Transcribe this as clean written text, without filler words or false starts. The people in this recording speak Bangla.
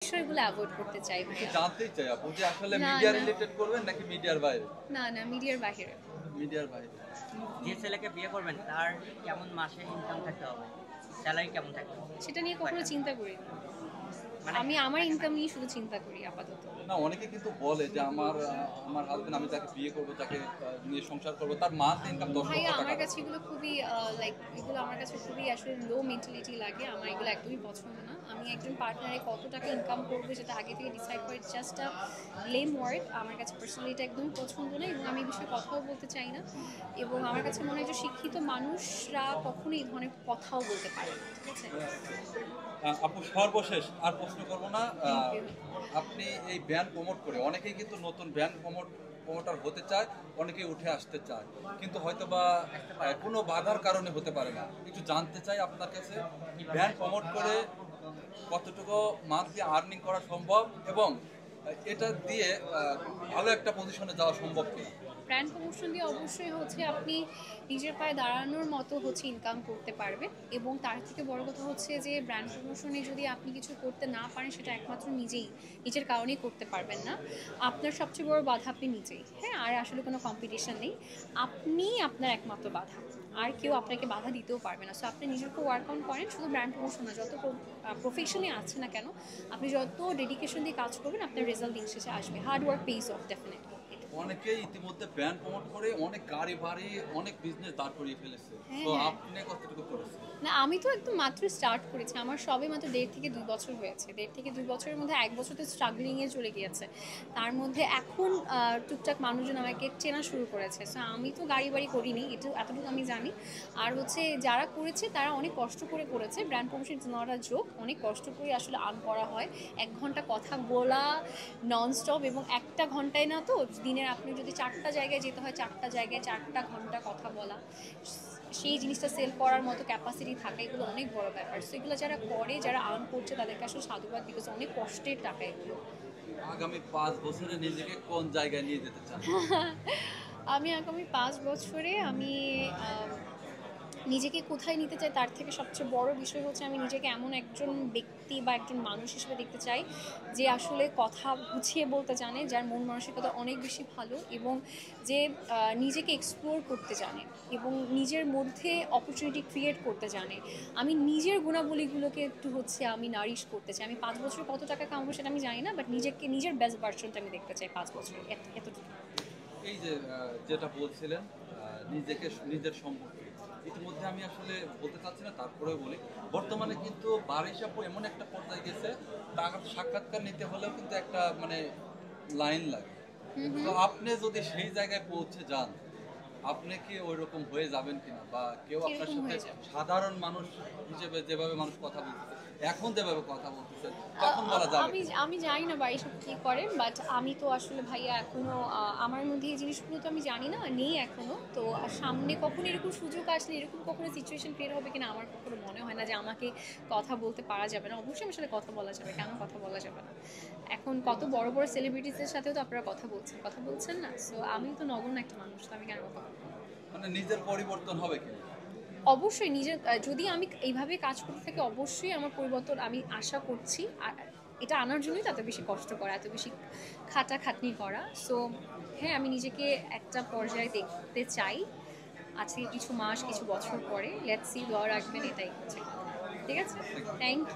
বিষয়গুলো অ্যাভয়েড করতে চাই ভাইয়া। জানতেই চাই আপু যে আসলে না, মিডিয়া না। রিলেটেড করবেন নাকি মিডিয়ার বাইরে? না, না মিডিয়ার বাহিরে। মিডিয়ার বাইরে। যে ছেলেকে বিয়ে করবেন তার কেমন মাসে ইনকাম থাকতে হবে, স্যালারি কেমন থাকতে হবে? সেটা নিয়ে কখনো চিন্তা করিনি। মানে আমি আমার থাকে না, ইনকাম নিয়ে শুধু চিন্তা করি আপাতত। না অনেকে কিন্তু বলে যে আমার হাজবেন্ড, আমি তাকে বিয়ে করবো, তাকে নিয়ে সংসার করবো, তার মান্থ ইনকাম 10 লক্ষ ভাইয়া টাকা। আমার কাছে এগুলো খুবই লাইক এগুলো আমার কাছে খুবই আসলে লো মেন্টালিটি লাগে। আমার এগুলো একদমই পছন্দ না। আমি একজন পার্টনারে কত টাকা ইনকাম করবে সেটা আগে থেকে ডিসাইড করে জাস্ট আ লেম ওয়ার্ক। আমার কাছে পার্সোনালি এটা একদমই পছন্দ না এবং আমি এই বিষয়ে কথাও বলতে চাই না। এবং আমার কাছে মনে হয় যে শিক্ষিত মানুষরা কখনোই এই ধরনের কথাও বলতে পারে না। ঠিক আছে? আপু সর্বশেষ আর প্রশ্ন করবো না। Thank you. আপনি এই ব্যান্ড প্রমোট করে অনেকেই কিন্তু নতুন ব্যান্ড প্রমোটার হতে চায়, অনেকেই উঠে আসতে চায়, কিন্তু হয়তো বা কোনো বাধার কারণে হতে পারে না। একটু জানতে চাই আপনার কাছে, ব্যান্ড প্রমোট করে কতটুকু মান্থলি আর্নিং করা সম্ভব এবং এটা দিয়ে ভালো একটা পজিশনে যাওয়া সম্ভব কিনা? ব্র্যান্ড প্রমোশন দিয়ে অবশ্যই হচ্ছে আপনি নিজের পায়ে দাঁড়ানোর মতো হচ্ছে ইনকাম করতে পারবেন এবং তার থেকে বড় কথা হচ্ছে যে ব্র্যান্ড প্রমোশনে যদি আপনি কিছু করতে না পারেন সেটা একমাত্র নিজের কারণেই করতে পারবেন না। আপনার সবচেয়ে বড় বাধা আপনি নিজেই। হ্যাঁ, আর আসলে কোনো কম্পিটিশন নেই। আপনি আপনার একমাত্র বাধা, আর কেউ আপনাকে বাধা দিতেও পারবে না। সো আপনি নিজেকে ওয়ার্ক অন করেন, শুধু ব্র্যান্ড প্রমোশন না, যত প্রফেশনে আছে না কেন, আপনি যত ডেডিকেশন দিয়ে কাজ করবেন আপনার রেজাল্ট দিন শেষে আসবে। Hard work page of definitely. অনেকেই ইতিমধ্যে ব্যান্ড প্রমোট করে অনেক গাড়ি বাড়ি অনেক বিজনেস দাঁড় করিয়ে ফেলেছে, হ্যাঁ, তো হ্যাঁ। আপনি কতটুকু করেছেন? না, আমি তো একদম মাত্র স্টার্ট করেছি। আমার সবে মাত্র ১.৫ থেকে ২ বছর হয়েছে। ১.৫ থেকে ২ বছরের মধ্যে ১ বছর তো স্ট্রাগলিং এ চলে গিয়েছে। তার মধ্যে এখন টুকটাক মানুষজন আমাকে চেনা শুরু করেছে। সো আমি তো গাড়ি-বাড়ি করিনি। এতটুকু আমি জানি। আর হচ্ছে যারা করেছে তারা অনেক কষ্ট করে করেছে। Brand promotion is not a joke. অনেক কষ্ট করে আসলে আর্ন করা হয়। ১ ঘন্টা কথা বলা ননস্টপ এবং একটা ঘন্টায় না তো দিনের আপনি যদি ৪ টা জায়গায় যেতে হয় ৪ টা জায়গায় ৪ টা ঘন্টা কথা বলা। সেই জিনিসটা সেল করার মতো ক্যাপাসিটি থাকা এগুলো অনেক বড় ব্যাপার। সো এগুলো যারা করে, যারা আর্ন করছে তাদেরকে আসলে সাধুবাদ, বিকজ অনেক কষ্টের টাকা এগুলো। আগামী 5 বছরে নিজেকে কোন জায়গায় নিয়ে যেতে চান? আমি আগামী ৫ বছরে আমি আম নিজেকে কোথায় নিতে চাই তার থেকে সবচেয়ে বড় বিষয় হচ্ছে আমি নিজেকে এমন একজন ব্যক্তি বা একজন মানুষ হিসেবে দেখতে চাই যে আসলে কথা গুছিয়ে বলতে জানে, যার মন মানসিকতা অনেক বেশি ভালো এবং যে নিজেকে এক্সপ্লোর করতে জানে এবং নিজের মধ্যে অপরচুনিটি ক্রিয়েট করতে জানে। আমি নিজের গুণাবলীগুলোকে একটু হচ্ছে আমি নারিশ করতে চাই। আমি ৫ বছর কত টাকা কামাবো সেটা আমি জানি না, বাট নিজের বেস্ট ভার্সনটা আমি দেখতে চাই ৫ বছরে, এতটুকু। এই যে যেটা বলছিলেন নিজের সম্পর্কে, ইতিমধ্যে আমি আসলে বলতে চাচ্ছি না, তারপরেও বলি, বর্তমানে কিন্তু বারিশ আপু এমন একটা পর্যায়ে গেছে, তার সাক্ষাৎকার নিতে হলেও কিন্তু একটা মানে লাইন লাগে। হুম, তো হুম। আপনি যদি সেই জায়গায় পৌঁছে যান, আপনি কি ওই রকম হয়ে যাবেন কিনা, বা কেউ আপনার কিরকম সাথে হয়ে যাবে? সাধারণ মানুষ হিসেবে যেভাবে মানুষ কথা বলতেছে, এখন যেভাবে কথা বলতেছে, তখন বলা যাবে আমি কিনা? আমি জানি না বা এসব কী করেন, বাট আমি তো আসলে ভাইয়া এখনো আমার মধ্যে এই জিনিসগুলো তো আমি জানি না, নেই এখনো। তো সামনে কখনো এরকম সুযোগ আসলে, এরকম কখনো সিচুয়েশন ক্রিয়েট হবে কিনা আমার কখনো মনে হয় না যে আমাকে কথা বলতে পারা যাবে না। অবশ্যই আমার সাথে কথা বলা যাবে, কেন কথা বলা যাবে না? এখন কত বড় বড় সেলিব্রিটিসদের সাথেও তো আপনারা কথা বলছেন না? সো আমি তো নগণ্য একটা মানুষ, তো আমি কেন কথা বলবো? মানে নিজের পরিবর্তন হবে কিনা? অবশ্যই নিজের যদি আমি এইভাবে কাজ করতে থাকি অবশ্যই আমার পরিবর্তন আমি আশা করছি। আর এটা আনার জন্যই তো এত বেশি কষ্ট করা, এত বেশি খাটাখাটনি করা। সো হ্যাঁ, আমি নিজেকে একটা পর্যায়ে দেখতে চাই। আজকে কিছু মাস, কিছু বছর পরে। লেটস সি, দোয়া রাখবেন, এটাই হচ্ছে কথা। ঠিক আছে? Thank you.